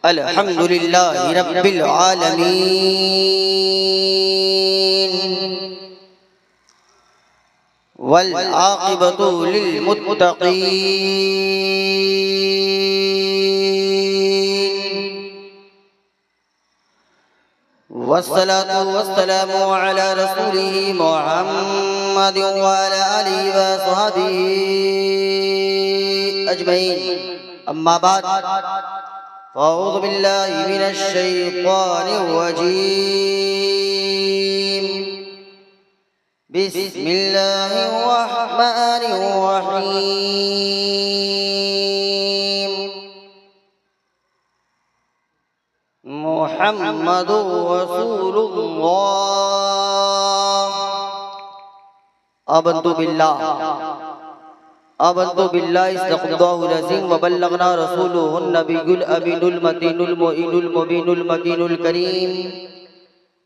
अल्हम्दुलिल्लाहि रब्बिल आलमीन वल आक़िबतु लिल मुत्तक़ीन वस्सलातु वस्सलामु अला रसूलिहि मुहम्मद व अला आलिहि व सहबिहि अजमईन। अम्मा बाद अऊज़ु बिल्लाहि मिनश शैतानिर रजीम। बिस्मिल्लाहिर रहमानिर रहीम। मुहम्मदुर रसूलुल्लाह। आमन्तु बिल्लाहि सदक़ल्लाहुल अज़ीम व बल्लगना रसूलुहुन नबियुल अमीनुल मतीनुल मुईनुल मुबीनुल मकीनुल करीम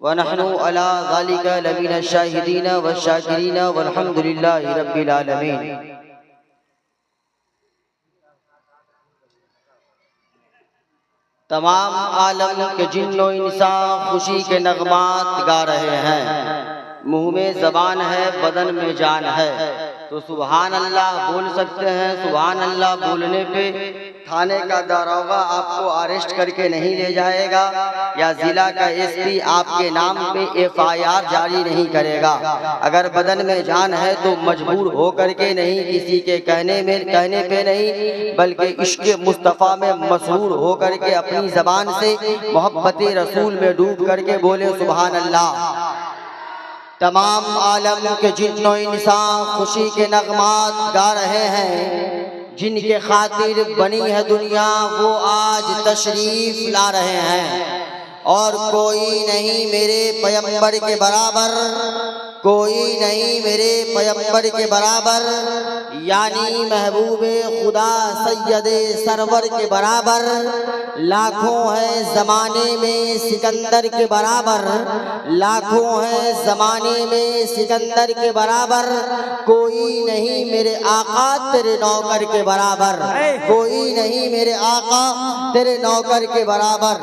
व नहनु अला ज़ालिका लमिनश शाहिदीन व शाकिरीन वल्हम्दुलिल्लाहि रब्बिल आलमीन। तमाम आलम के जिन्नो इंसान खुशी के नगमात गा रहे हैं। मुँह में ज़बान है, बदन में जान है, तो सुभान अल्लाह बोल सकते हैं। सुभान अल्लाह बोलने पे थाने का दारोगा आपको अरेस्ट करके नहीं ले जाएगा या जिला का एसपी आपके नाम पे FIR जारी नहीं करेगा। अगर बदन में जान है तो मजबूर हो करके नहीं, किसी के कहने पे नहीं, बल्कि इश्क़ मुस्तफ़ा में मसरूर हो करके अपनी ज़बान से मोहब्बत रसूल में डूब करके बोले सुभान अल्लाह। तमाम आलम के जिन्नो इंसान खुशी के नगमात गा रहे हैं। जिनके खातिर बनी है दुनिया वो आज तशरीफ ला रहे हैं। और कोई नहीं मेरे पैगंबर के बराबर, कोई नहीं मेरे पैगंबर के बराबर, यानी महबूबे खुदा सैयदे सरवर के बराबर। लाखों है ज़माने में सिकंदर के बराबर, लाखों है ज़माने में सिकंदर के बराबर। कोई नहीं मेरे आका तेरे नौकर के बराबर, कोई नहीं मेरे आका तेरे नौकर के बराबर।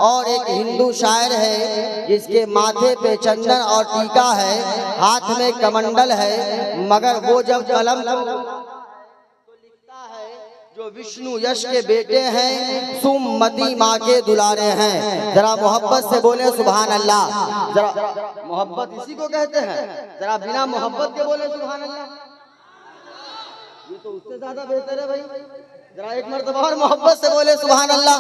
और एक हिंदू शायर है जिसके माथे पे चंदन और टीका है, हाथ में कमंडल है, मगर वो जब कलम तो लिखता है जो विष्णु यश के बेटे हैं, सुमति माँ के दुलारे हैं। जरा मोहब्बत से बोले सुभान अल्लाह। जरा मोहब्बत इसी को कहते हैं। जरा बिना मोहब्बत के बोले सुभान अल्लाह। ये तो उससे ज्यादा बेहतर है भाई। जरा एक मर्तबा और मोहब्बत से बोले सुभान अल्लाह।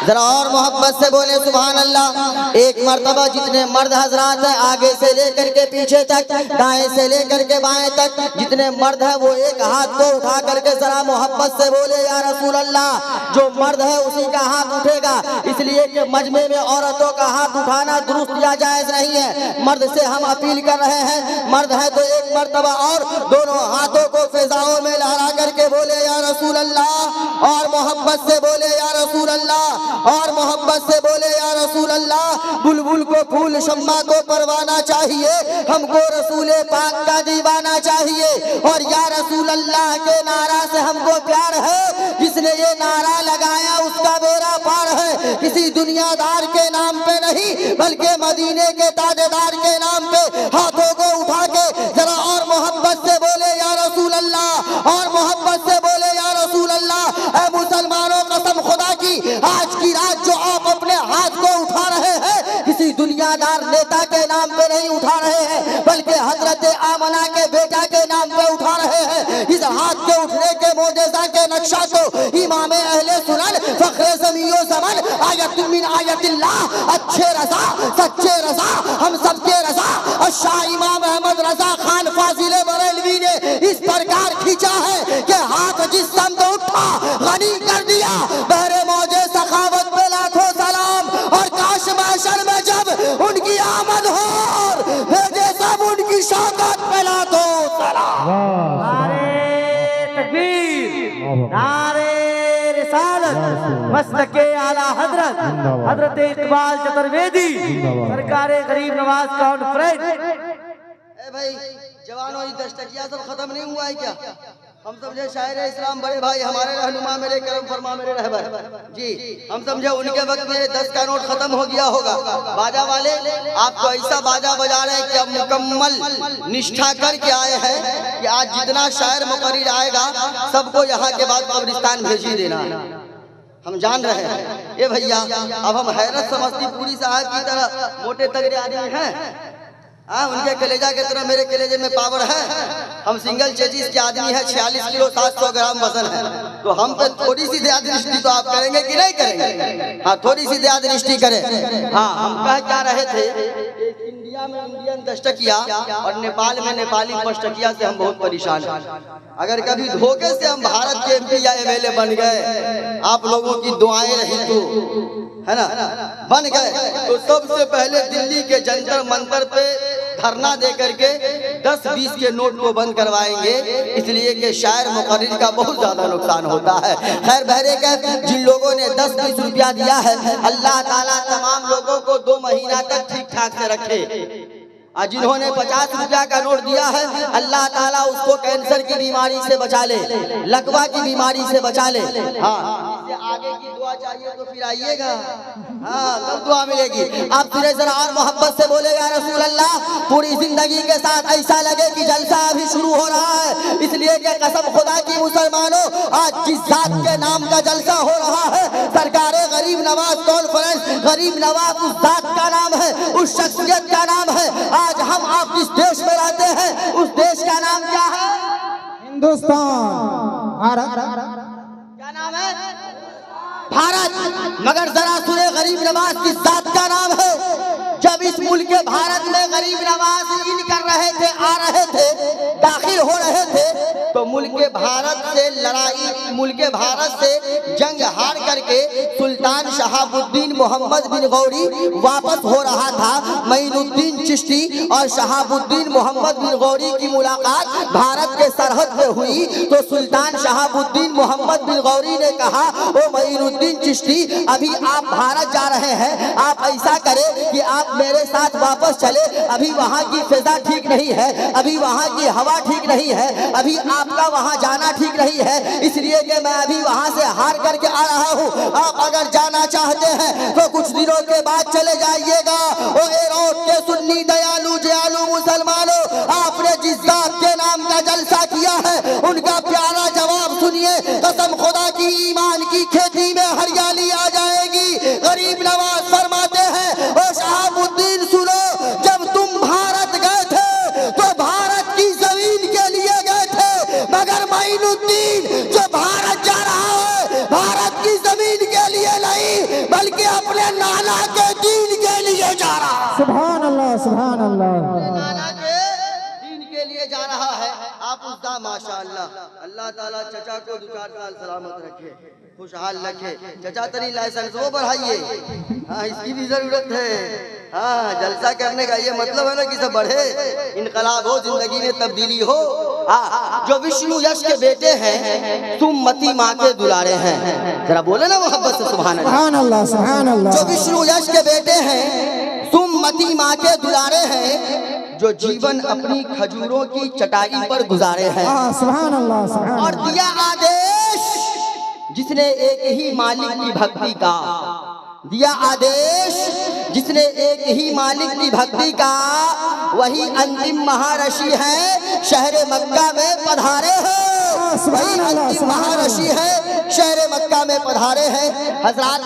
जरा और मोहब्बत से बोले सुभान अल्लाह। एक मर्तबा जितने मर्द हजरात हैं आगे से लेकर के पीछे तक, दाएं से लेकर के बाएं तक, जितने मर्द हैं वो एक हाथ को उठा करके जरा मोहब्बत से बोले या रसूल अल्लाह। जो मर्द है उसी का हाथ उठेगा, इसलिए कि मजमे में औरतों का हाथ उठाना दुरुस्त या जायज नहीं है। मर्द से हम अपील कर रहे हैं, मर्द है तो एक मर्तबा और दोनों हाथों को फिजाओं में लहरा करके बोले या रसूल अल्लाह। और मोहब्बत से बोले या रसूल अल्लाह, और मोहब्बत से बोले या रसूल अल्लाह। बुलबुल को फूल, शम्मा को परवाना चाहिए, हमको रसूल पाक का दीवाना चाहिए। और या रसूल अल्लाह के नारा से हमको प्यार है, जिसने ये नारा लगाया उसका बेड़ा पार है। किसी दुनियादार के नाम पे नहीं, बल्कि मदीने के ताजेदार के नाम पे हाथों को उठा के जरा और मोहब्बत से बोले या रसूल अल्लाह, और मोहब्बत से बोले या रसूल अल्लाह। ऐ मुसलमानों कसम खुदा की, आज की रात जो आप अपने हाथ को उठा रहे हैं, किसी दुनियादार नेता के नाम पे नहीं उठा रहे हैं, बल्कि हजरत आमना के बेटा के नाम पे उठा रहे हैं। इस हाथ के उठने के मोजेज़ा के नक्शा को इमाम अहले सुनन फख्रे ज़मीओ ज़मन आयतुम मिन आयतिल्लाह, अच्छे रज़ा सच्चे रज़ा हम सबके रज़ा शाह इमाम अहमद रज़ा खान फाजिल बरेलवी ने इस प्रकार खींचा है कि हाथ जिस समत उठा गनी कर दिया। बहरे मौजे सखावत पे लाखों सलाम। और काश महशर में जब उनकी आमद हो, भेजे सब उनकी शौकत पे लाखों सलाम। नारे तकबीर, नारे रिसालत, मस्तके आला हजरत हजरत इकबाल चतुर्वेदी सरकारे गरीब नवाज कॉन्फ्रेंस। भाई जवानों, ये 10 टकिया सब खत्म नहीं हुआ है क्या? हम समझे शायर इस्लाम बड़े भाई हमारे रहनुमा मेरे करम फरमा मेरे रहबर जी, हम समझे उनके वक्त में 10 का नोट खत्म हो गया होगा। बाजा वाले आपको ऐसा बाजा बजा रहे हैं कि अब मुकम्मल निष्ठा करके आए हैं कि आज जितना शायर मुकर्रिर आएगा सबको यहाँ के बाद कब्रिस्तान भेज ही देना। हम जान रहे हैं ये भैया, अब हम हैरत समझती पूरी साहब की तरह मोटे तगड़े आदमी हैं। उनके कलेजा की तरह मेरे कलेजे में पावर है। हम सिंगल चेजिस के आदमी है, 46 किलो 700 ग्राम वजन है। तो हम पे थोड़ी सी दया दृष्टि तो आप करेंगे कि नहीं करेंगे? हाँ, थोड़ी सी दया दृष्टि करें। हाँ, हम कह क्या रहे थे, इंडिया में इंडियन 10 टकिया और नेपाल में नेपाली 5 टकिया से हम बहुत परेशान हैं। अगर कभी धोखे से हम भारत के MP या MLA बन गए, आप लोगों की दुआएं रही तो है ना, बन गए तो सबसे पहले दिल्ली के जंतर मंतर पे धरना दे करके 10-20 के नोट को बंद करवाएंगे, इसलिए कि शायर मुकर्रिर का बहुत ज्यादा नुकसान होता है। खैर बहरे का जिन लोगों ने 10-20 रुपया दिया है, अल्लाह ताला तमाम लोगों को 2 महीना तक ठीक ठाक से रखे। और जिन्होंने 50 रुपया का नोट दिया है, अल्लाह ताला उसको कैंसर की बीमारी से बचा ले, लकवा की बीमारी से बचा ले। हाँ, इससे आगे की दुआ चाहिए तो फिर आइएगा, हाँ तब दुआ मिलेगी। आप फिर जरा और मोहब्बत से बोलेगा रसूल अल्लाह, पूरी जिंदगी के साथ ऐसा लगे कि जलसा अभी शुरू हो रहा है। इसलिए कि कसम खुदा की मुसलमानों, आज जिस जात के नाम का जलसा हो रहा है, सरकारे गरीब नवाज कॉन्फ्रेंस, गरीब नवाज उस जात का नाम है, उस शख्सियत का नाम है। आज हम आप जिस देश में रहते हैं, उस देश का नाम क्या है? हिंदुस्तान। क्या नाम है? भारत। मगर जरा सुने, गरीब नवाज किस जात का नाम है? जब इस मुल्क के भारत में गरीब नवाज इन कर रहे थे, आ रहे थे, दाखिल हो रहे थे, तो मुल्क के भारत से लड़ाई, मुल्क के भारत से जंग हार करके सुल्तान शहाबुद्दीन मोहम्मद बिन गौरी वापस हो रहा था। मोइनुद्दीन चिश्ती और शहाबुद्दीन मोहम्मद बिन गौरी की मुलाकात भारत के सरहद पे हुई। तो सुल्तान शहाबुद्दीन मोहम्मद बिन गौरी ने कहा, ओ मोइनुद्दीन चिश्ती, अभी आप भारत जा रहे हैं, आप ऐसा करें कि आप मेरे साथ वापस चले। अभी वहाँ की फिजा ठीक नहीं है, अभी वहाँ की हवा ठीक नहीं है, अभी आपका वहाँ जाना ठीक नहीं है, इसलिए कि मैं अभी वहाँ से हार करके आ रहा हूँ। आप अगर जाना चाहते हैं तो कुछ दिनों के बाद चले जाइएगा। ओ एरोड के सुन्नी दयालु जयालु मुसलमानों, आपने जिस जात के नाम का जलसा किया है, उनका प्यारा जवाब सुनिए। कसम खुदा की, ईमान की खेती में हरियाली आ जाएगी। गरीब नवाज फरमाते हैं, ओ शहाबुद्दीन सुनो, जब तुम भारत गए थे तो भारत की जमीन के लिए गए थे, मगर मोइनुद्दीन जो भारत जा रहा है, भारत की जमीन के लिए नहीं, बल्कि अपने नाना के दीन के लिए जा रहा है। सुभान अल्लाह, सुभान अल्लाह। नाना के दीन के लिए जा रहा है। आप उसका माशाअल्लाह, अल्लाह ताला चचा को 2-4 साल सलामत रखे, खुशहाल रखे। चचा तरी लाइसेंस वो बढ़ाइए, हाँ इसकी भी जरूरत है। हाँ, जलसा करने का ये मतलब है ना कि सब बढ़े, इनकलाब हो, जिंदगी में तब्दीली हो। हाँ, जो विष्णु यश के बेटे हैं, सुमति माँ के दुलारे हैं। जरा बोले ना मोहब्बत से सुभान अल्लाह, सुभान अल्लाह, सुभान अल्लाह। जो विष्णु यश के बेटे हैं, सुमति माँ के दुलारे हैं, जो जीवन अपनी खजूरों की चटाई पर गुजारे हैं। सुभान अल्लाह, सुभान। और दिया आदेश जिसने एक ही मालिक की भक्ति का, दिया आदेश जिसने एक ही मालिक की भक्ति का, वही अंतिम महाऋषि है, शहर मक्का में पधारे हैं। वही अंतिम महाऋषि है, शहर मक्का में पधारे हैं। हजरात,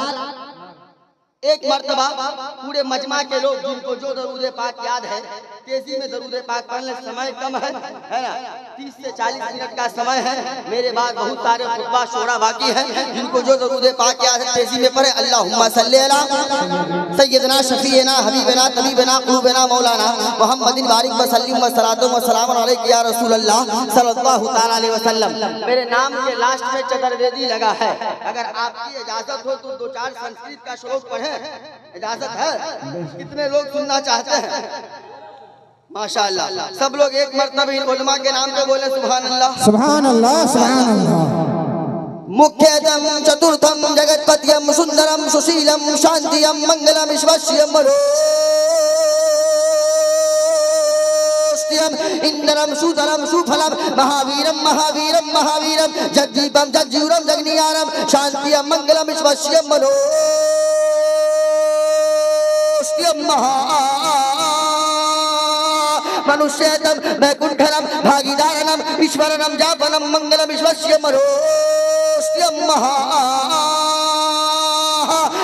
एक मर्तबा पूरे मजमा के लोग जिनको जो दरूद पाक याद है, तेजी में दरूद पाक पढ़ने, समय कम है ना, 30 से 40 मिनट का समय है। मेरे बाद बहुत सारे खुतबा शोरा बाकी है, जिनको जो दरूद पाक याद है तेजी में पढ़े। अल्लाहुम्मा सल्ली अला सय्यदना शफीना हबीबना तबीबना क़ुलूबना मौलाना मुहम्मदिन बारिक व सल्लिम व सलातो व सलाम अलैका या रसूल अल्लाह सल्लल्लाहु तआला अलैहि वसल्लम। मेरे नाम के लास्ट में चतुर्वेदी लगा है, अगर आपकी इजाजत हो तो 2-4 संस्कृत का श्लोक पढ़े। इजाजत है? कितने लोग सुनना चाहते हैं? माशाअल्लाह, सब लोग एक मर्तबा इन उलमा के नाम पे बोले सुभान अल्लाह, सुभान अल्लाह, सुभान अल्लाह। मुख्यदम चतुर्थम जगत्पत्यम सुंदरम सुशीलम शांतियम मंगलम विश्वस्यम मनोष्टि जयम इंद्रम सुधरम सुफलम महावीरम महावीरम महावीरम जगदीपम जगजूरम जगनियारम शांतियम मंगलम विश्वस्यम मनोष्यम महा मनुष्यतम वैकुंठनम भागीदारनम ईश्वरनम जापनम मंगलम विश्वस्य मरोष्यम महा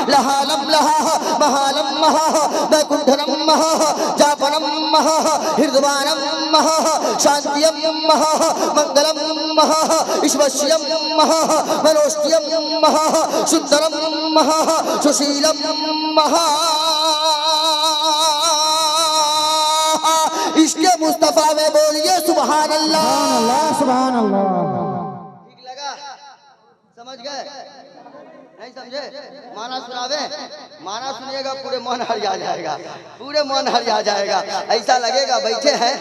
लहालम लहा महालम महा वैकुंठनम महा जापनम महा हृदवानम महा शांतियम महा मंगलम महा विश्वस्यम महा मरोष्यम महा सुंदरम महा सुशीलम महा इसके मुस्तफा में बोलिए सुभान अल्लाह सुभान अल्लाह। ठीक लगा? समझ गए? नहीं समझे? माना सुनावे, माना सुनिएगा पूरे मन हरिया जाएगा, पूरे मन हरिया जाएगा। ऐसा लगेगा बैठे हैं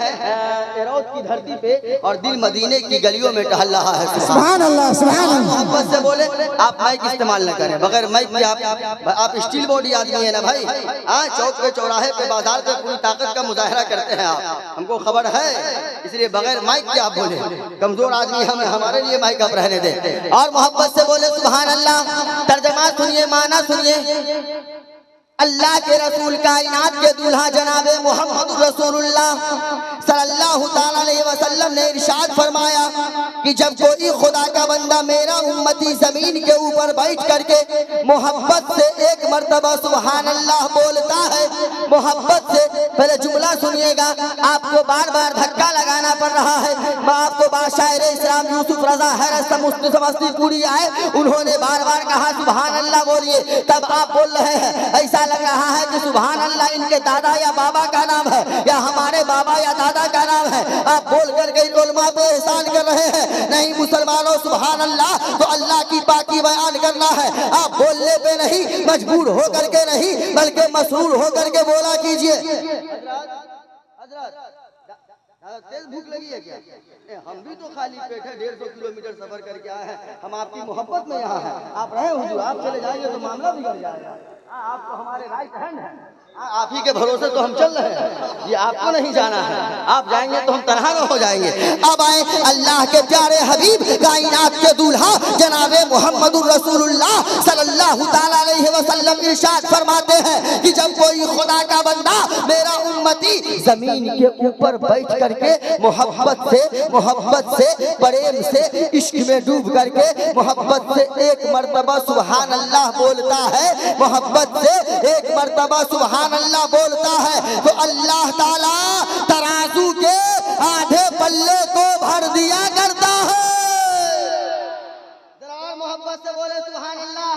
एरौत की धरती पे और दिल मदीने की गलियों में टहल रहा है। सुभान अल्लाह सुभान अल्लाह। मोहब्बत से बोले, आप माइक इस्तेमाल न करें, बगैर माइक के आप स्टील बॉडी आदमी है ना भाई। हाँ, चौक पे चौराहे पे बाजार पे पूरी ताकत का मुजाहरा करते हैं आप, हमको खबर है, इसलिए बगैर माइक के आप बोले। कमजोर आदमी हम, हमारे लिए माइक आप रहने दें और मोहब्बत से बोले सुभान अल्लाह। तर्जमा सुनिए, माना सुनिए। अल्लाह के रसूल कायनात के दूल्हा जनाबे मोहम्मद रसूलुल्लाह सल्लल्लाहु ताला अलैहि वसल्लम ने इरशाद फरमाया कि जब कोई खुदा का बंदा मेरा उम्मती जमीन के ऊपर बैठ करके मोहब्बत से एक मर्तबा सुभान अल्लाह बोलता है, मोहब्बत से, पहले जुमला सुनिएगा, आपको बार बार धक्का लगाना पड़ रहा है। मैं आपको बादशाह इस्लाम यूसुफ रजा हैरत समस्तीपुरी आए, उन्होंने बार बार कहा सुभान अल्लाह बोलिए, तब आप बोल रहे हैं। ऐसा लग रहा है कि सुभान अल्लाह इनके दादा या बाबा का नाम है या हमारे बाबा या दादा का नाम है। आप बोल करके इन उलमा पे एहसान कर रहे हैं। नहीं मुसलमानों, सुभान अल्लाह तो अल्लाह की पाकी बयान करना है। आप बोलने पे नहीं, मजबूर हो करके नहीं, बल्कि मसरूर हो करके बोला कीजिए। तेज भूख लगी है क्या? हम भी तो खाली पेट है, 150 किलोमीटर सफर करके आए हैं, हम आपकी मोहब्बत में यहाँ हैं। आप रहे हुजूर, आप चले जाएंगे तो मामला बिगड़ जाएगा। आप तो हमारे राइट हैंड हैं, आप ही के भरोसे तो हम चल रहे हैं, ये आपको नहीं जाना है। आप जाएंगे तो हम तनहा न हो जाएंगे। अब आए अल्लाह के प्यारे हबीब कायनात के दूल्हा जनाबे मोहम्मदुर रसूलुल्लाह सल्लल्लाहु ताला अलैहि वसल्लम इरशाद फरमाते हैं कि जब कोई खुदा का बंदा मेरा उम्मती जमीन के ऊपर बैठ करके मोहब्बत से प्रेम से इश्क में डूब करके मोहब्बत से एक मर्तबा सुभान अल्लाह बोलता है, मोहब्बत से एक मर्तबा सुभान अल्लाह बोलता है, तो अल्लाह ताला तराजू के आधे पल्ले को भर दिया करता है। जरा मोहब्बत से बोले सुभान अल्लाह।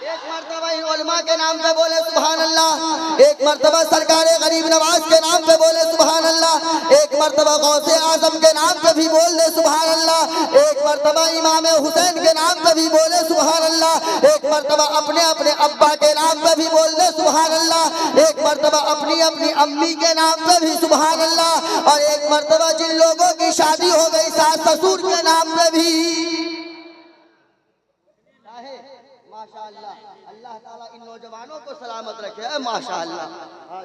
एक मर्तबा इन उलमा के नाम पे बोले सुभान अल्लाह, एक मर्तबा सरकार गरीब नवाज के नाम पे बोले सुभान अल्लाह, एक मर्तबा गौसे आजम के नाम पे भी बोल दे सुभान अल्लाह, एक मर्तबा इमाम हुसैन के नाम पे भी बोले सुभान अल्लाह, एक मर्तबा अपने अपने अब्बा के नाम पे भी बोल दे सुभान अल्लाह, एक मर्तबा अपनी अपनी अम्मी के नाम पे भी सुभान अल्लाह, और एक मर्तबा जिन लोगों की शादी हो गई सास ससुर के नाम पे भी। माशाअल्लाह, अल्लाह ताला इन नौजवानों को सलामत रखे। माशाअल्लाह,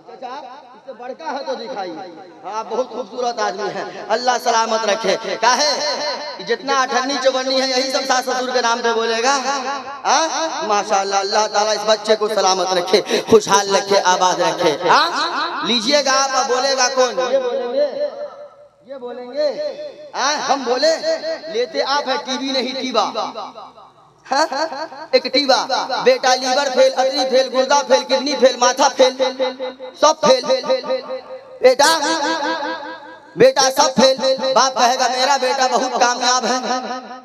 चाचा इससे बड़का है तो दिखाइए। हाँ, बहुत खूबसूरत आदमी है, अल्लाह सलामत रखे। क्या है जितना अठन्नी चौवन्नी है यही सब सास ससुर के नाम पे बोलेगा। माशाअल्लाह, अल्लाह ताला इस बच्चे को सलामत रखे, खुशहाल रखे, आबाद रखे। लीजिएगा आप, बोलेगा कौन? ये बोलेंगे हम बोले, लेते आप है, टीवी नहीं टीबा। एक टीबा, बेटा लीवर फेल, अतरी फेल, गुर्दा फेल, किडनी फेल, माथा फेल, सब फेल। बेटा सब फेल। बाप कहेगा मेरा बेटा बहुत कामयाब है,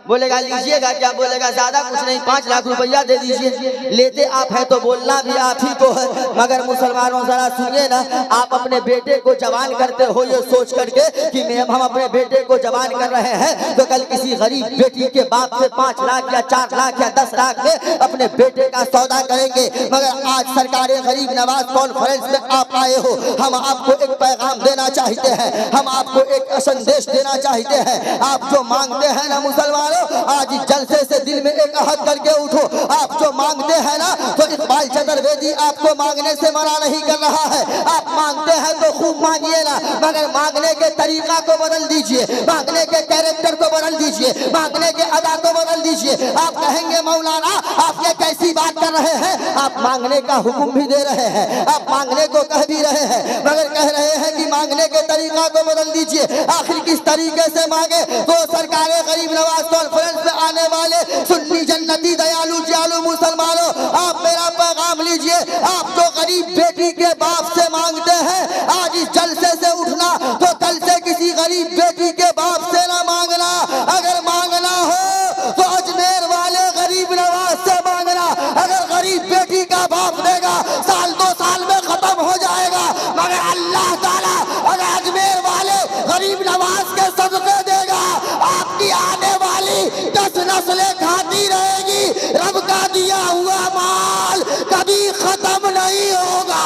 बोलेगा लीजिएगा क्या? बोलेगा ज्यादा कुछ नहीं, 5 लाख रुपया दे दीजिए। लेते आप है तो बोलना भी आप ही को है। मगर मुसलमानों जरा सुनिए ना, आप अपने बेटे को जवान करते हो ये सोच करके कि हम अपने बेटे को जवान कर रहे हैं तो कल किसी गरीब बेटी के बाप से 5 लाख या 4 लाख या 10 लाख में अपने बेटे का सौदा करेंगे। मगर आज सरकार गरीब नवाज कॉन्फ्रेंस में आप आए हो, हम आपको एक पैगाम देना चाहते हैं, हम आपको एक संदेश देना चाहते हैं। आप जो मांगते हैं ना मुसलमानों, आज इस जलसे से दिल में एक अहद करके उठो। आप जो मांगते हैं ना, तो इस भाई चतुर्वेदी आपको मांगने से मना नहीं कर रहा है। आप मांगते हैं तो खूब मांगिए ना, मगर मांगने के तरीका को बदल दीजिए, मांगने के कैरेक्टर को बदल दीजिए, मांगने के अदा को बदल दीजिए। आप कहेंगे मौलाना आप ये कैसी बात कर रहे हैं, आप मांगने का हुक्म भी दे रहे हैं, आप मांगने को कह भी रहे हैं, मगर कह रहे हैं कि मांगने के तरीका को बदल दीजिए। आखिर किस तरीके से मांगे? तो सरकार गरीब नवाज कॉन्फ्रेंस में आने वाले सुन्नी जन्नती दयालु ज्यालु मुसलमानों, आप मेरा पैगाम लीजिए। आप जो गरीब बेटी के बाप से मांगते हैं, आज इस जलसे से उठना तो कल से किसी गरीब बेटी के बाप से ना मांगना। अगर मांगना हो तो अजमेर वाले गरीब नवाज से मांगना। अगर गरीब बेटी का बाप देगा साल 2 साल में खत्म हो जाएगा, मगर अल्लाह ताला अगर अजमेर वाले गरीब नवाज के सदके देगा, आपकी आने वाली 10 नस्लें खाती रहेगी। रब का दिया हुआ माल कभी खत्म नहीं होगा।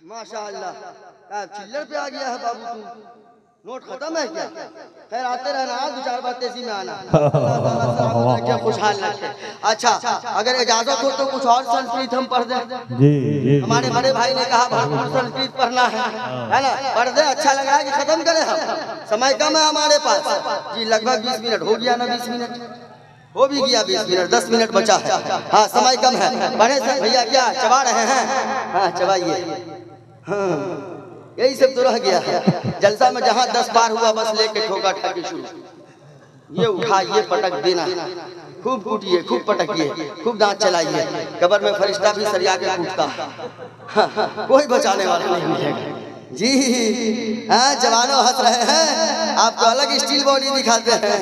माशाअल्लाह, चिल्लर पे आ गया है बाबू, तू नोट खत्म है क्या? खैर आते रहना, 2-4 बार तेजी में आना। क्या खुशहाल रखे। अच्छा, अगर इजाजत हो तो कुछ और संस्कृत हम पढ़ दें। जी। हमारे बड़े भाई ने कहा भरपूर संस्कृत पढ़ना है ना, पढ़ दे। अच्छा लग रहा है कि खत्म करें हम? समय कम है हमारे पास जी, लगभग 20 मिनट हो गया ना, 20 मिनट हो भी गया, 20 मिनट 10 मिनट बचा है। हाँ, समय कम है। बड़े से भैया क्या चबा रहे हैं? हाँ चबाइए। हाँ, यही सब तो रह गया है जलसा में। जहाँ 10 बार हुआ बस लेके ठोका ठाकी शुरू, ये उठाइए पटक देना, खूब कूटिए, खूब पटकिए, खूब दांत चलाइए। कब्र में फरिश्ता भी सरिया के कूटता है, कोई बचाने वाला नहीं मिलेगा जी। हाँ, जवानों हंस रहे हैं, आपको अलग स्टील बॉडी दिखाते हैं।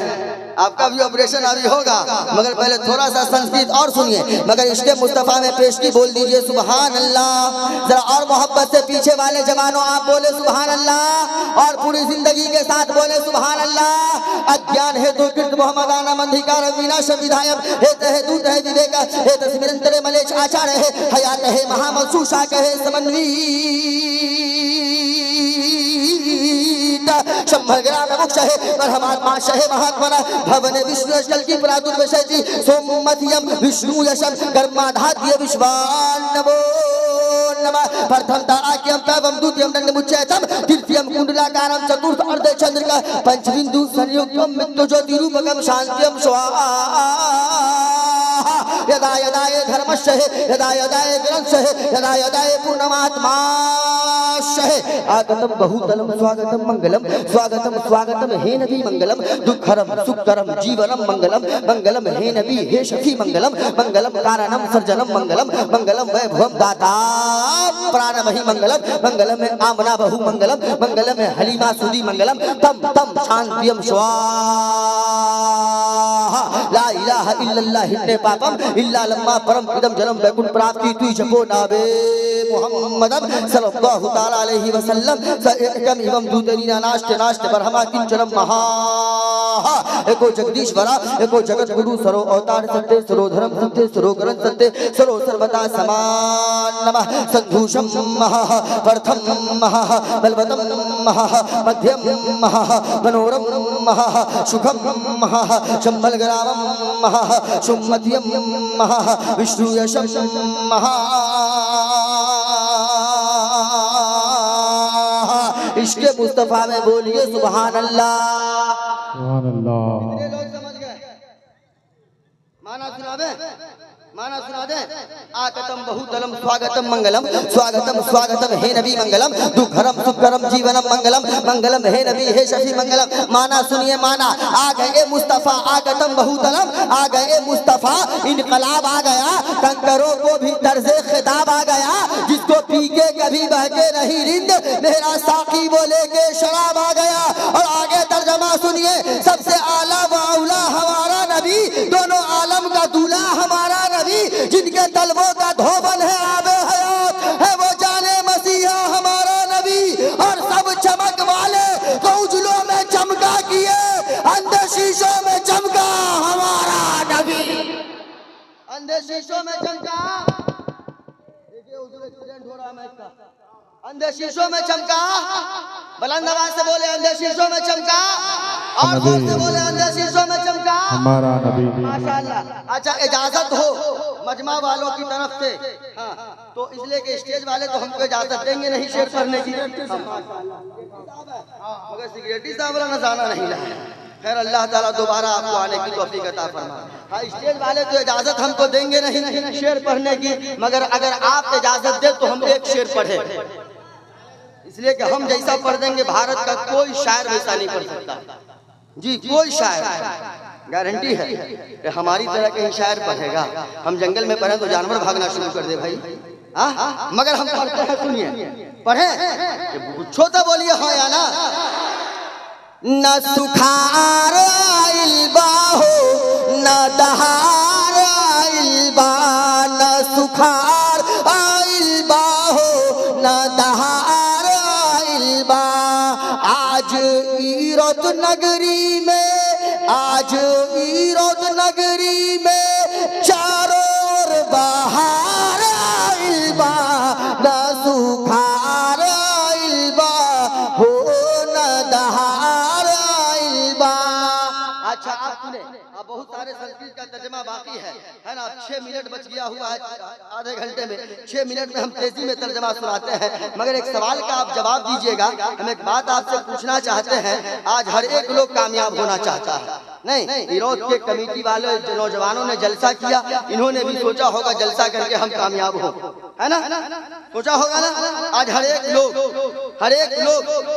आपका भी ऑपरेशन अभी होगा, मगर पहले थोड़ा सा संस्कृत और सुनिए। मगर इसके मुस्तफा में पेशगी बोल दीजिए सुभान अल्लाह। जरा और मोहब्बत से पीछे वाले जवानों आप बोले सुभान अल्लाह, और पूरी जिंदगी के साथ बोले सुभान अल्लाह। अज्ञान है तो कृत मोहम्मद आना मंधिकार विनाश विधायक हे तहे दूत है विवेक हे तस्मिरंतरे मलेश आचार्य है हयात है महामसूषा कहे समन्वी शंभर ग्राम मुक्ष है परमात्मा शहे महात्मना भवन विष्णु जल की प्रादुर्वशति सोममतियम विष्णु यशम कर्माधाद्य विश्वान्नवो नमः। प्रथम ताराक्यम तवम द्वितीयम दंडमुच्चयतम तृतीयम कुंडलाकारम चतुर्थ अर्धे चंद्रिका पंचबिंदु संयुक्तम मित्तो ज्योतिरूपकम शांत्यम स्वाहा। यदा यदा ये धर्मस्य है यदा यदा ये ग्रंथस्य है यदा यदा ये पूर्णमात्मा आगतम बहुतलम स्वागतम मंगलम स्वागतम स्वागतम हे नबी मंगलम दुखरम सुखकरम जीवनम मंगलम मंगलम हे नबी हे शफी मंगलम मंगलम कारणम सर्जनम मंगलम मंगलम वैभवम दाता प्राणमहि मंगलम मंगलम में आमना बहु मंगलम मंगलम में हलीमा सुदी मंगलम तम तम शांतियम स्वाहा। ला इलाहा इल्लल्लाह हिन्ने पापम इल्ला लम्मा परम पिदम जलम वैकुंठ प्राप्ति तुई जपो नाबे मुहम्मदम सल्लल्लाहु ताला अलैहि वसल्लम एकम एवं दूतरीना नाश्ते नाश्ते बरहमा किंचरम महा। एको जगदीश्वरा एको जगत गुरु सरो अवतार सत्य सरो धर्म सत्य सरो ग्रंथ सत्य सरो सर्वदा समान नमः। संधूषम महा प्रथम महा बलवतम महा मध्यम महा मनोरम महा सुखम महा शंभल ग्रामम महा सुमध्यम महा विष्णु यशम महा। इसके मुस्तफा में बोलिए सुभान अल्लाह। सुभान अल्लाह। कितने लोग समझ गए? माना सुना दे, माना सुना दे। आगतम बहुतलम स्वागतम मंगलम स्वागतम स्वागतम हे नबी मंगलम दुखरम सुखरम जीवनम मंगलम मंगलम हे नबी हे शफी मंगलम। माना सुनिए माना। आ गए मुस्तफा आगतम बहुतलम, आ गए मुस्तफा इनकलाब आ गया, कंकरों को भी तर्जे खिताब आ गया। जिसको पी के कभी बहके नहीं रिंद मेरा साकी बोले के शराब आ गया। और आगे तर्जमा सुनिए। सबसे आला वाउला हमारा नबी, दोनों आलम का दूल्हा हमारा नबी, जिनके तलबों का धोबन है आबे हयात है वो जाने मसीहा हमारा नबी। और सब चमक वाले तो उजलों में चमका किए, अंधे शीशों में चमका हमारा नबी। अंधे शीशों में चमका, देखिए उधर एक्सीडेंट हो रहा है मैच का। अंधे शीशों में चमका, बुलंद आवाज से बोले अंधे शीशों में चमका, और जोर से बोले अंधे शीशों में चमका हमारा नबी। माशाअल्लाह। अच्छा इजाजत हो मजमा वालों की तरफ से। हाँ, तो इसलिए कि स्टेज वाले तो हमको इजाजत देंगे नहीं शेर पढ़ने की, मगर सिक्योरिटी साहब वाला नजारा नहीं लाया। खैर अल्लाह ताला दोबारा आपको आने की तौफीक अता फरमाए। हाँ, स्टेज वाले तो इजाजत हमको देंगे नहीं शेर पढ़ने की, मगर अगर आप इजाजत दे तो हम एक शेर पढ़े, इसलिए कि हम जैसा पढ़ देंगे भारत का कोई शायर वैसा नहीं पढ़ सकता जी, कोई शायर गारंटी है कि हमारी तरह के ही शायर पढ़ेगा। हम जंगल में पढ़े तो जानवर भागना शुरू कर दे भाई, मगर हम पढ़ते हैं, सुनिए पढ़े पूछो तो बोलिए हाँ या ना। न सुखार आइल बा हो न दहार आइल बा, न सुखार आइल बा हो न दहार आइल बा। आज ईरोद नगरी में, आज ईरोद नगरी में चारों ओर बहार आइल बा, न सुखार आइल बा हो न दहार आइल बा। अच्छा आप सुने, अब बहुत सारे संस्कृत का तर्जमा बाकी है ना। 6 मिनट बच गया हुआ है आधे घंटे में, 6 मिनट में हम तेजी में तर्जमा सुनाते हैं, मगर एक सवाल का आप जवाब दीजिएगा। हम एक बात आपसे पूछना चाहते हैं, आज हर एक लोग कामयाब होना चाहता है, नहीं विरोध के कमेटी वाले नौजवानों ने जलसा किया, इन्होंने भी सोचा होगा जलसा करके हम कामयाब हो, है ना, सोचा होगा ना। आज हर एक लोग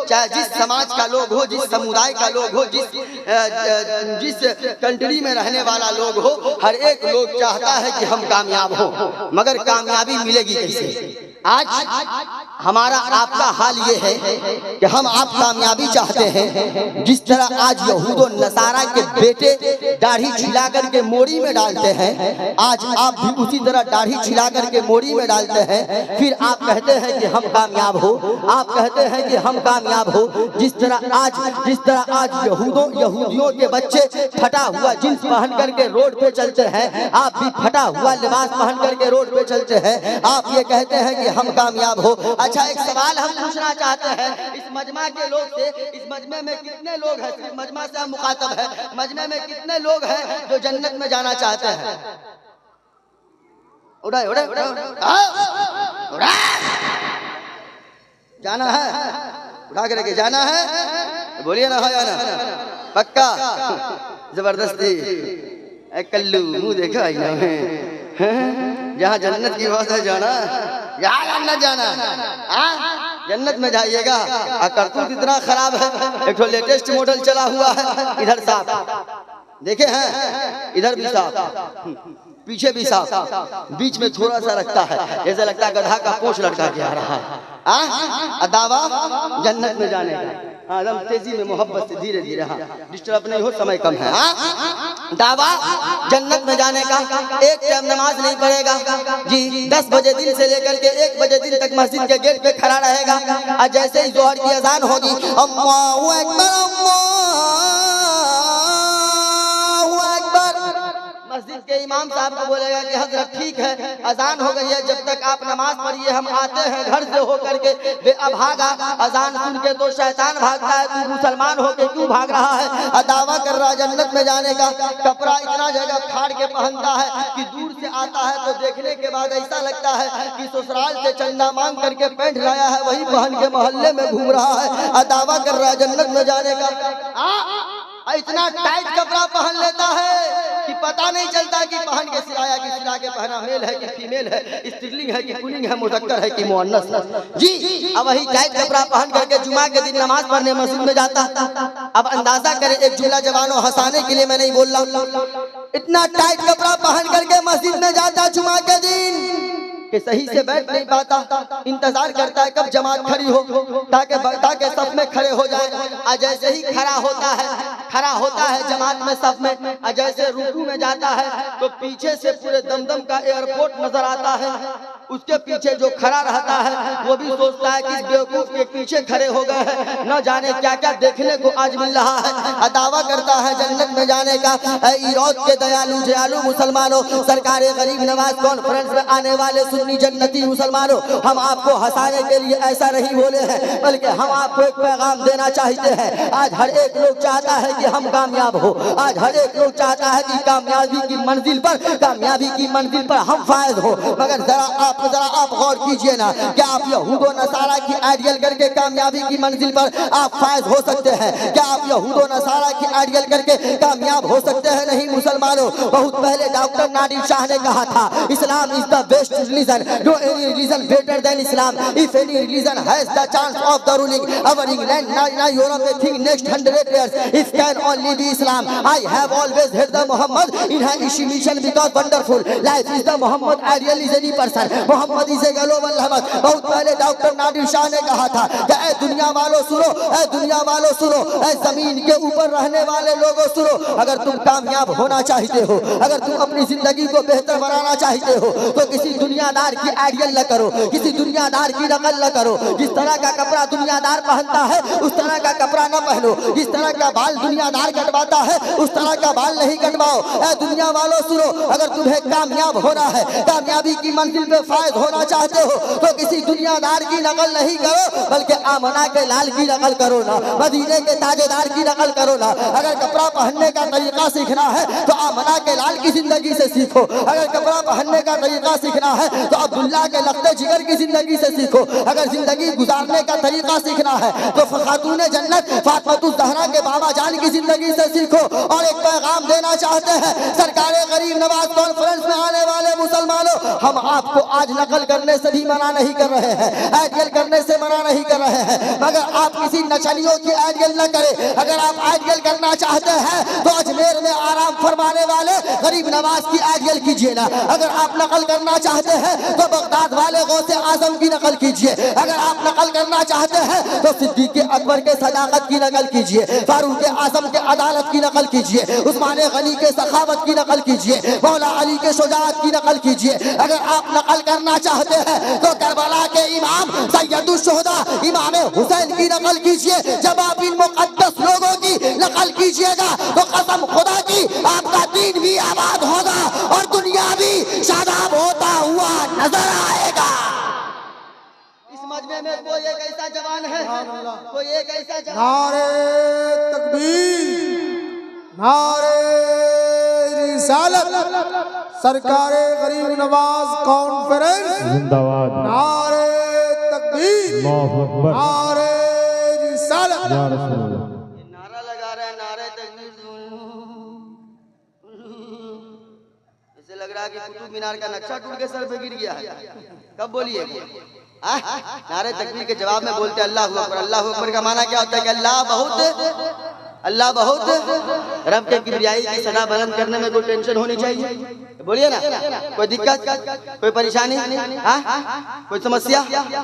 चाहे जिस समाज का लोग हो, जिस समुदाय का लोग हो, जिस कंट्री में रहने वाला लोग हो, हर एक लोग चाहता है कि हम कामयाब हो, मगर कामयाबी मिलेगी कैसे? आज हमारा आपका हाल ये है कि हम आप कामयाबी चाहते हैं, जिस तरह आज यहूद और नसारा के बेटे दाढ़ी छिला करके मोड़ी में डालते हैं, आज आप भी उसी तरह दाढ़ी छिला करके मोड़ी में डालते हैं, फिर आप कहते हैं कि हम कामयाब हो, आप कहते हैं कि हम कामयाब हो। जिस तरह आज यहूदियों के बच्चे फटा हुआ जींस पहन करके रोड पे चलते हैं, आप भी फटा हुआ लिबास पहन करके रोड पे चलते हैं, आप ये कहते हैं कि हम कामयाब हो। अच्छा एक सवाल हम पूछना चाहते हैं इस मजमा के लोग से, इस मजमे में कितने लोग हैं, सिर्फ मजमा से हम मुखातब है, मजमे में कितने लोग हैं जो जन्नत में जाना चाहते हैं? उड़ाए उड़ाए उड़ाए उड़ाए, जाना है, उठा करके जाना है, बोलिए ना, है ना, पक्का जबरदस्ती। कल्लू मुंह देखा आईना में, जहाँ जन्नत की बात है जाना, यहाँ जाना, जन्नत में जाइएगा। करतूत इतना खराब है, एक तो लेटेस्ट मॉडल चला हुआ है, इधर साफ देखे हैं, इधर भी साफ, पीछे भी साफ, बीच में थोड़ा सा रखता है, ऐसा लगता है गधा का पोंछ लटका के आ रहा है। दावा जन्नत में जाने का, एकदम तेजी में मोहब्बत से धीरे धीरे, डिस्टर्ब नहीं हो, समय कम है। दावा जन्नत में जाने का, एक टाइम नमाज नहीं पढ़ेगा जी, 10 बजे दिन से लेकर के 1 बजे दिन तक मस्जिद के गेट पे खड़ा रहेगा, और जैसे ही जोहर की अजान होगी, अल्लाहु अकबर मस्जिद के इमाम साहब को बोलेगा कि हजरत ठीक है अजान हो गई है, जब तक आप नमाज पढ़िए हम आते हैं घर से होकर के। बे अभागा, अजान सुन के तो शैतान भागता है, तू मुसलमान होके क्यों भाग रहा है? दावा कर रहा जन्नत में जाने का, कपड़ा इतना जगह फाड़ के पहनता है कि दूर से आता है तो देखने के बाद ऐसा लगता है कि ससुराल से चंदा मांग करके पैंट लाया है, वही पहन के मोहल्ले में घूम रहा है। दावा कर रहा जन्नत में जाने का, इतना टाइट कपड़ा पहन लेता है कि पता नहीं चलता कि पहन के सिलाया कि सिला के पहना, मेल है कि फीमेल है, स्त्रीलिंग है कि पुल्लिंग है, मुज़क्कर है कि मुअन्नस जी। अब वही टाइट कपड़ा पहन करके जुमा के दिन नमाज पढ़ने मस्जिद में जाता। अब अंदाजा करें, एक जुमला जवानों हंसाने के लिए मैं नहीं बोल रहा, इतना टाइट कपड़ा पहन करके मस्जिद में जाता जुमा के दिन कि सही से बैठ नहीं पाता, इंतजार करता है कब जमात खड़ी हो ताकि सफ में खड़े हो जाए। जैसे ही खड़ा होता है जमात में सफ में, जैसे रुकू में जाता है तो पीछे से पूरे दमदम का एयरपोर्ट नजर आता है। उसके पीछे जो खड़ा रहता है वो भी सोचता है कि इस बेवकूफ के पीछे खड़े हो गए हैं, न जाने क्या क्या देखने को आज मिल रहा है। दावा करता है जन्नत में जाने का। ईरोद के दयालु दयालु मुसलमानों, सरकार गरीब नवाज कॉन्फ्रेंस में आने वाले सुन्नी जन्नती मुसलमानों, हम आपको हंसाने के लिए ऐसा नहीं बोले हैं, बल्कि हम आपको एक पैगाम देना चाहते हैं। आज हर एक लोग चाहता है कि हम कामयाब हो, आज हर एक लोग चाहता है कि कामयाबी की मंजिल पर हम फायद हो। मगर जरा आप गौर कीजिए ना, क्या आप यहूदो नसारा की आइडियल करके कामयाबी की मंजिल पर आप फायद हो सकते हैं? क्या आप यहूदो नसारा की आइडियल करके कामयाब हो सकते हैं? नहीं मुसलमानों, बहुत पहले डॉक्टर नादिर शाह ने कहा था, Islam is the best religion, no any religion better than Islam, if any religion has the chance of the ruling over England now Europe may think next 100 years it can only be Islam. I have always heard the Muhammad in his mission because wonderful life is the Muhammad ideal is any person, Muhammad is a global रहमत। बहुत पहले doctor Nadir Shah ने कहा था कि ऐ दुनिया वालों सुनो, ऐ दुनिया वालों सुनो, ऐ जमीन के ऊपर रहने वाले लोगों सुनो, अगर तुम कामयाब होना चाहते हो, अगर तुम अपनी जिंदगी को बेहतर बनाना चाहते हो, तो किसी दुनियादार की आइडियल न करो, किसी दुनियादार की नकल न करो। जिस तरह का कपड़ा दुनियादार पहनता है उस तरह का कपड़ा न पहनो, जिस तरह का बाल दुनियादार कटवाता है उस तरह का बाल नहीं कटवाओ। ऐ दुनिया वालों सुनो, अगर तुम्हें कामयाब होना है, कामयाबी की मंजिल पे फायद होना चाहते हो, तो किसी दुनियादार की नकल नहीं करो, बल्कि आमना के लाल की नकल करो ना, मदीने के ताजेदार की नकल करो ना। अगर कपड़ा पहनने का तरीका सीखना है तो आमना के लाल की जिंदगी से सीखो, अगर कपड़ा पहनने का तरीका सीखना है तो अब्दुल्ला के लख्ते जिगर की जिंदगी से सीखो, अगर जिंदगी गुजारने का तरीका सीखना है तो खातून जन्नत फातिमा ज़हरा के बाबा जान की जिंदगी से सीखो। और एक पैगाम देना चाहते हैं सरकार गरीब नवाज कॉन्फ्रेंस में आने वाले मुसलमानों, हम आपको आज नकल करने से भी मना नहीं कर रहे हैं, आइडियल करने से मना नहीं कर रहे हैं, मगर आप किसी नचनियों की आइडियल न करें। अगर आप आइडियल करना चाहते हैं तो अजमेर में आराम फरमाने वाले गरीब नवाज की आइडियल कीजिए ना, अगर आप नकल करना चाहते हैं तो बगदाद वाले गौसे आजम की नकल कीजिए, अगर आप नकल करना चाहते हैं तो सिद्दीक़ अकबर के सदाकत की नकल कीजिए, फारूक आजम के अदालत की नकल कीजिए, उस्मान गनी के सखावत की नकल कीजिए, मौला अली के शुजाअत की नकल कीजिए। अगर आप नकल करना चाहते हैं तो करबला के इमाम सैयदुल शुहदा इमाम हुसैन की नकल कीजिए। जब आप इन मुक़द्दस लोगों की नकल कीजिएगा तो कसम खुदा की आपका दीन भी आबाद होगा और दुनिया भी शादाब होता हुआ नजर आएगा। मजमे में कोई एक ऐसा जवान है, कोई एक ऐसा जवान। नारे तकबीर, नारे रिसालत, सरकारे गरीब नवाज कॉन्फ्रेंस जिंदाबाद। नारे तकबीर, नारे रिसालत। नारा लगा रहे हैं, नारे तकबीर। ऐसे लग रहा है कि कुतुब मीनार का नक्शा टूट के सर पे गिर गया है। कब बोलिए? नारे तकबीर के जवाब में बोलते अल्लाह अकबर। अल्लाह अकबर का माना क्या होता है कि अल्लाह बहुत रब के किबरियाई की सदा बुलंद करने में कोई टेंशन होनी चाहिए? बोलिए ना, कोई दिक्कत, कोई परेशानी, कोई समस्या,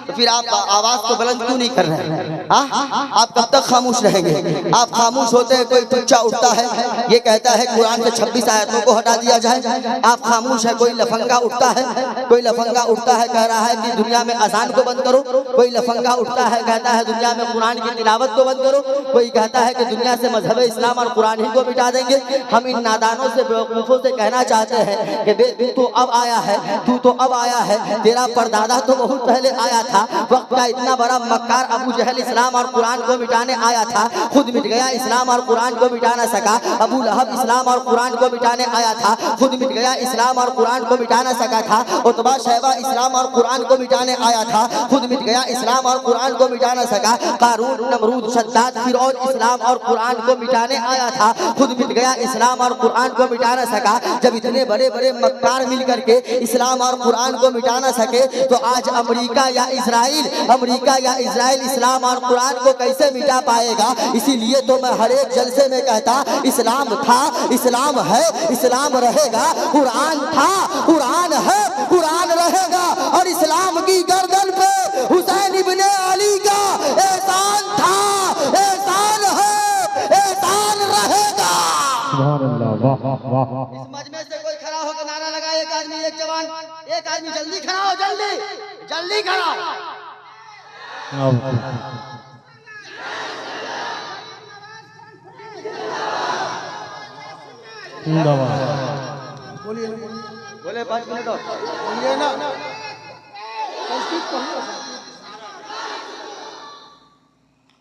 तो फिर आप आवाज को बुलंद क्यों नहीं कर रहे हैं? आप कब तक खामोश रहेंगे? आप खामोश होते हैं, कोई टुच्चा उठता है, ये कहता है कुरान के 26 आयतों को हटा दिया जाए, आप खामोश है। कोई लफंगा उठता है, कह रहा है कि दुनिया में अजान को बंद करो, कोई लफंगा उठता है कहता है दुनिया में कुरान की तिलावत को बंद करो, कोई कहता है कि दुनिया से मजहब इस्लाम और कुरान ही को मिटा देंगे। हम इन नादानों से बेवकूफों से कहना चाहते हैं कि तू तो अब आया है, तेरा परदादा तो बहुत पहले आया था। वक्त का इतना बड़ा मक्कार अबू जहल इस्लाम और कुरान को मिटाने आया था, खुद मिट गया, इस्लाम और कुरान को मिटा ना सका। अबू लहब इस्लाम और कुरान को मिटाने आया था, खुद मिट गया, इस्लाम और कुरान को मिटा ना सका था। उतबा शैबा इस्लाम और कुरान को मिटाने आया था, खुद मिट गया, इस्लाम और कुरान को मिटा ना सका। कारून, नमरूद, शद्दाद, फिरौन इस्लाम और कुरान को मिटाने आया था, खुद मिट गया, इस्लाम और कुरान को मिटा ना सका। जब इतने बड़े बड़े मक्कार मिल करके इस्लाम और कुरान को मिटा ना सके तो आज अमेरिका या इजराइल इस्लाम और कुरान को कैसे मिटा पाएगा? इसीलिए तो मैं हर एक जलसे में कहता इस्लाम था, इस्लाम है, इस्लाम रहेगा। कुरान था, कुरान है, कुरान रहेगा। और इस्लाम की गर्दन पे हुसैन इब्ने अली का एहसान था, एहसान है, एहसान रहेगा। सुभान अल्लाह, वाह वाह। इस मजमे से कोई खड़ा होकर नारा लगाएगा आदमी, एक जवान, एक आदमी जल्दी खड़ा हो, जल्दी जल्दी खड़ा हो। बोलिए बोले 5 मिनट और बोलिए ना।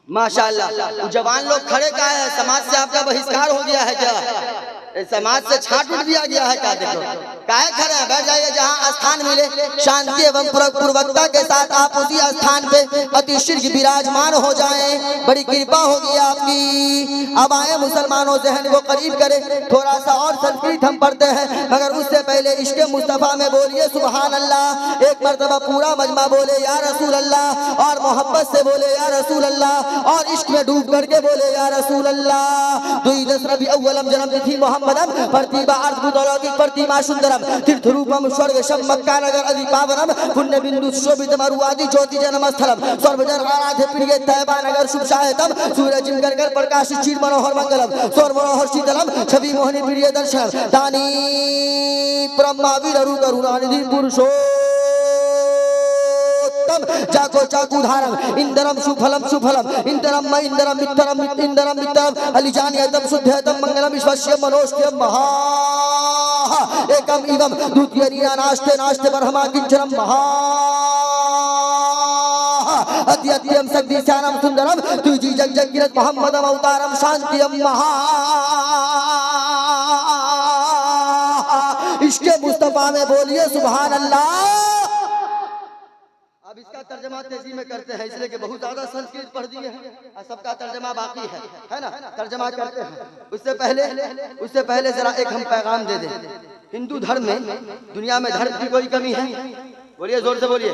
माशाअल्लाह। जवान लोग खड़े का है, समाज से आपका बहिष्कार हो गया है क्या? समाज से छाट उठ दिया गया है क्या? देखो काहे खड़े हैं, बैठ जाइए जहाँ स्थान मिले। शांति एवं पूर्वकता के साथ आप उसी स्थान पे अति शीघ्र विराजमान हो जाएं, बड़ी कृपा होगी आपकी। अब आए मुसलमानों जहन को करीब करें, थोड़ा सा और संस्कृत हम पढ़ते हैं, मगर उससे पहले इश्क़ मुस्तफ़ा में बोलिए सुभान अल्लाह। एक मरतबा पूरा मजमा बोले या रसूल अल्लाह, और मोहब्बत से बोले या रसूल अल्लाह, और इश्क में डूब करके बोले या रसूल अल्लाह। दुई दस रबी अव्वलम जन्म तिथि मोहम्मदम, प्रतिभा अर्थ अलौकिक प्रतिमा सुंदरम, तीर्थ रूपम स्वर्ग शम मक्का नगर अधि पावनम, पुण्य बिंदु शोभित मरुआदि ज्योति जन्म स्थलम, सर्वजन आराध्य प्रिय तैबा नगर शुभ शायतम, सूरज कर कर प्रकाश चीर मनोहर मंगलम, स्वर मनोहर शीतलम, छवि मोहनी प्रिय दर्शन, दानी ब्रह्मा वीरु करुणानिधि पुरुषो जाको चाकू धारम, इंदरम सुफलम सुफलम, इंदरम म इंदरम मित्रम इंदरम मित्रम, अलिजानियतम शुद्धतम मंगलम विश्वस्य मनोष्ठ्यम महा एकम इवम द्वितीय रीना नास्ते नास्ते ब्रह्मा किंचरम महा अति अत्यम शक्ति श्यानम सुंदरम, तुझी जग जगीरत मोहम्मदम अवतारम शांतियम महा। इश्क़ मुस्तफा में बोलिए सुभान अल्लाह। अब इसका तर्जमा तेजी में करते हैं, इसलिए कि बहुत ज्यादा संस्कृत पढ़ दिए हैं और सबका तर्जमा बाकी है ना? तर्जमा करते हैं। उससे पहले जरा एक हम पैगाम दे दें। हिंदू धर्म में, दुनिया में धर्म की कोई कमी है? बोलिए जोर से बोलिए,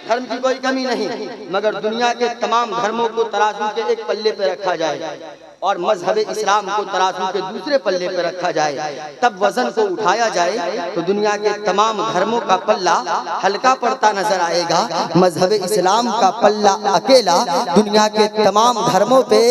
धर्म की कोई कमी नहीं, मगर दुनिया के तमाम धर्मों को तराजू के एक पल्ले पे रखा जाए और मजहब इस्लाम को तराजू के दूसरे पल्ले पे रखा जाए, तब वजन को उठाया जाए तो दुनिया के तमाम धर्मों का पल्ला हल्का पड़ता नजर आएगा। मजहब इस्लाम का पल्ला अकेला दुनिया के तमाम धर्मों पे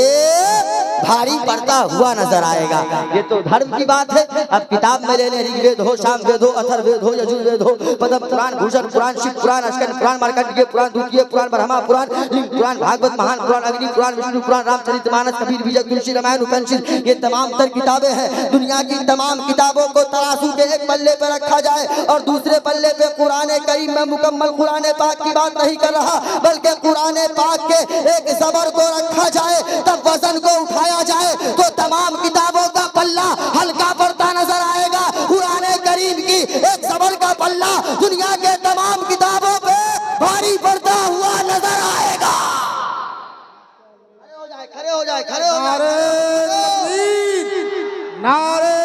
भारी पड़ता हुआ नजर आएगा। ये तो धर्म की बात है। अब किताब में ले लें, ऋग्वेद हो, सामवेद हो, अथर्ववेद हो, यजुर्वेद हो, पद्म पुराण, भूषण पुराण, शिव पुराण, स्कंद पुराण, मार्कंडेय पुराण, द्वितीय पुराण, ब्रह्मा पुराण, लिंग पुराण, भागवत महान पुराण, अग्नि पुराण, विष्णु पुराण, रामचरितमानस, कबीर विजय, तुलसी रामायण, उपनिषद, ये तमाम तर किताबें हैं। दुनिया की तमाम किताबों को तराजू के एक पल्ले पे रखा जाए और दूसरे पल्ले पे कुरान करीम में मुकम्मल कुरान पाक की बात नहीं कर रहा, बल्कि कुरान पाक के एक ज़बर को रखा जाए, तब वजन को उठाया जाए तो तमाम किताबों का पल्ला हल्का पड़ता नजर आएगा। कुरान करीम की एक ज़बर का पल्ला दुनिया के तमाम किताबों पे भारी पड़ता हुआ नजर आएगा। खड़े हो जाए, खड़े हो जाए। नारे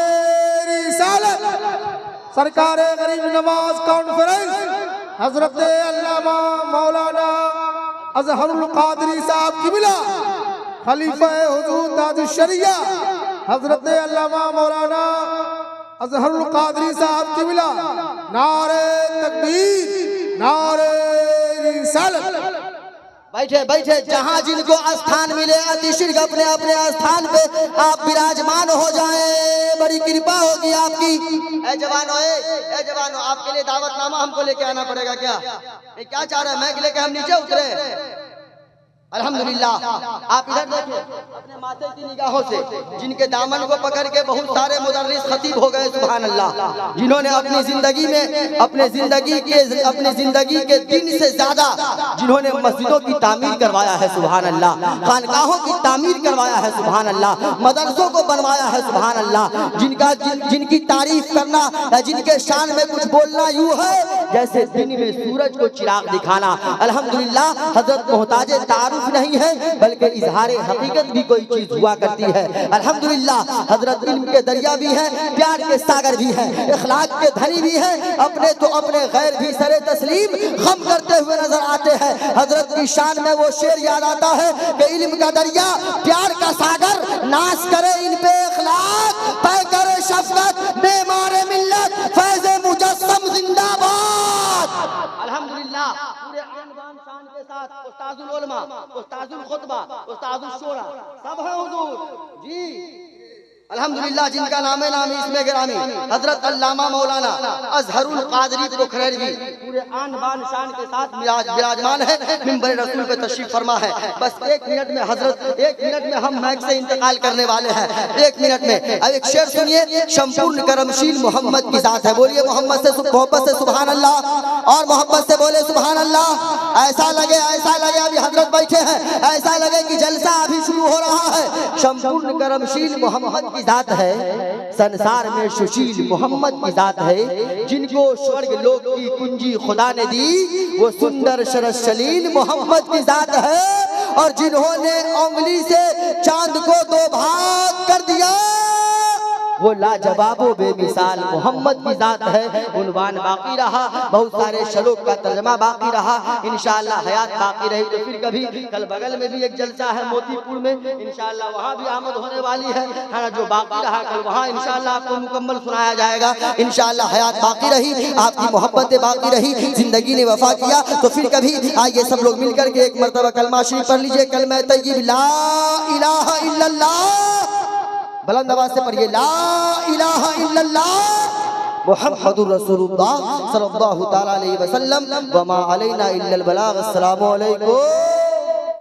रिसालत, सरकार गरीब नवाज कॉन्फ्रेंस, हजरत अल्लामा मौलाना अजहरुल कादरी साहब किबला, खलीफा हुजूर ताज शरिया हजरत अल्लामा मौलाना अजहरुल कादरी साहब किबला, नारे तकबीर, नारे रिसालत। बैठे बैठे जहाँ जिनको स्थान मिले अतिशीघ्र अपने अपने स्थान पे आप विराजमान हो जाएं, बड़ी कृपा होगी आपकी। ए जवानो, आपके लिए दावतनामा हमको लेके आना पड़ेगा क्या? क्या चाह रहे हैं, मैं लेके हम नीचे उतरे? अल्हम्दुलिल्लाह। आप इधर देखिए अपने माथे की निगाहों से, जिनके दामन को पकड़ के बहुत सारे मुदर्रिस खतीब हो गए सुभान अल्लाह, जिन्होंने अपनी जिंदगी में अपने जिंदगी के दिन से ज्यादा जिन्होंने मस्जिदों की तामीर करवाया है सुभान अल्लाह, खानकाहों की तामीर करवाया है सुभान अल्लाह, मदरसों को बनवाया है सुभान अल्लाह, जिनकी तारीफ करना, जिनके शान में कुछ बोलना यूं है जैसे दिन में सूरज को चिराग दिखाना। अल्हम्दुलिल्लाह, हजरत मोहताज तारुफ नहीं है, बल्कि इजहार हकीकत भी कोई चीज हुआ करती है। अल्हम्दुलिल्लाह, हजरत इल्म के दरिया भी हैं, प्यार के सागर भी हैं, इखलाक के धनी भी हैं, अपने तो अपने गैर भी सरे तस्लीम गम करते हुए नजर आते हैं। हजरत की शान में वो शेर याद आता है कि इल्म का दरिया, प्यार का सागर, नाश करे इन पे इखलाक, तय करे शफकत, बेमारे मिल्लत, फैज़े मुजस्सम जिंदाबाद। अल्हम्दुलिल्लाह, पूरे आन बान शान के साथ उस्ताजुल उलमा, उस्ताजुल खुतबा, उस्ताजुल शोरा सब है हुजूर जी। अल्हम्दुलिल्लाह जिनका नाम है नामी इसमें गिरामी हजरत अल्लामा मौलाना अजहरुल कादरी पुखरैरवी पूरे आन बान शान के साथ विराजमान है, मिंबर रसूल पे तशरीफ फरमा है। बस 1 मिनट में हजरत 1 मिनट में हम माइक से इंतकाल करने वाले हैं, 1 मिनट में। अब एक शेर सुनिए, संपूर्ण करमशील मोहम्मद की जात है। बोलिए मोहम्मद से मोहब्बत से सुभान अल्लाह और मोहब्बत से बोले सुभान अल्लाह। ऐसा लगे अभी हजरत बैठे हैं, ऐसा लगे कि जलसा अभी शुरू हो रहा है। संपूर्ण करमशील मोहम्मद की जात है, संसार में सुशील मोहम्मद की जात है। जिनको स्वर्ग लोक की कुंजी खुदा ने दी, वो सुंदर शरस शलील मोहम्मद की जात है। और जिन्होंने उंगली से चांद को 2 भाग कर दिया, वो लाजवाबो बेमिसाल मोहम्मद की जात है। उन्वान बाकी रहा, बहुत सारे शलोक का तर्जमा बाकी रहा। इंशाअल्लाह हयात बाकी रही तो फिर कभी, कल बगल में भी एक जलसा है मोतीपुर में, इंशाअल्लाह वहाँ भी आमद होने वाली है ना। जो बाकी रहा कल वहाँ इंशाअल्लाह आपको मुकम्मल सुनाया जाएगा। इंशाअल्लाह हयात बाकी रही, आपकी मोहब्बतें बाकी रही, जिंदगी ने वफा किया तो फिर कभी आइए सब लोग मिलकर के एक मरतबा कलमा शरीफ पढ़ लीजिए। कलमा तय्यब ला इलाहा इल्लल्लाह, बुलंद आवाज से पढ़िए, ला इलाहा इल्लल्लाह मुहम्मदुर रसूलुल्लाह सल्लल्लाहु तआला अलैहि वसल्लम व मा अलैना इल्लल बलाग। अस्सलामु अलैकुम।